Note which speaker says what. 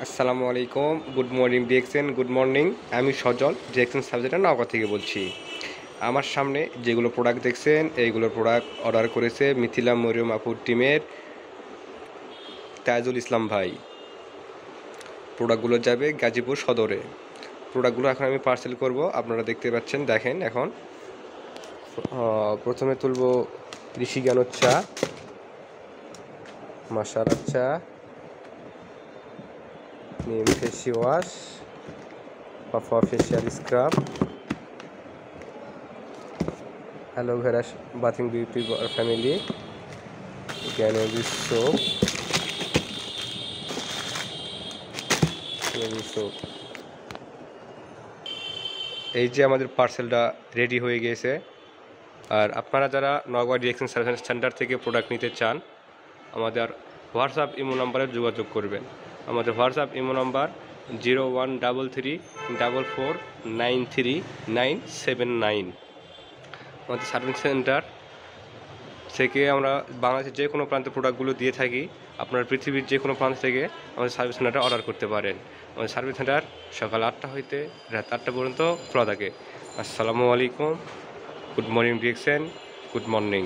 Speaker 1: আসসালামু আলাইকুম, good morning DXN, good morning. আমি সজল, ডিএক্সএন সাবজেক্টের নওগাঁ থেকে বলছি। আমার সামনে যেগুলো প্রোডাক্ট দেখছেন এইগুলো প্রোডাক্ট অর্ডার করেছে মিথিলা মরিয়ম আপুর টিমের তাজুল ইসলাম ভাই। প্রোডাক্টগুলো যাবে গাজীপুর সদরে। প্রোডাক্টগুলো এখন আমি পার্সেল করব, আপনারা দেখতে পাচ্ছেন। দেখেন এখন প্রথমে তুলব ঋষিজ্ঞানোর চা, মশালার চা, নিম ফেসি ওয়াশ, পাফা facial scrub, aloe vera bathing beauty family, soap, এই যে আমাদের পার্সেলটা রেডি হয়ে গিয়েছে। আর আপনারা যারা নওগাঁ ডিরেকশন সার্ভিস সেন্টার থেকে প্রোডাক্ট নিতে চান, আমাদের হোয়াটসঅ্যাপ ইমো নাম্বারে যোগাযোগ করবেন। আমাদের হোয়াটসঅ্যাপ ইমো নাম্বার 0133449379। আমাদের সার্ভিস সেন্টার থেকে আমরা বাংলাদেশের যে কোনো প্রান্তে প্রোডাক্টগুলো দিয়ে থাকি। আপনার পৃথিবীর যে কোনো প্রান্ত থেকে আমাদের সার্ভিস সেন্টারে অর্ডার করতে পারেন। আমাদের সার্ভিস সেন্টার সকাল 8টা হইতে রাত 8টা পর্যন্ত খোলা থাকে। আসসালামু আলাইকুম, good morning direction, good morning.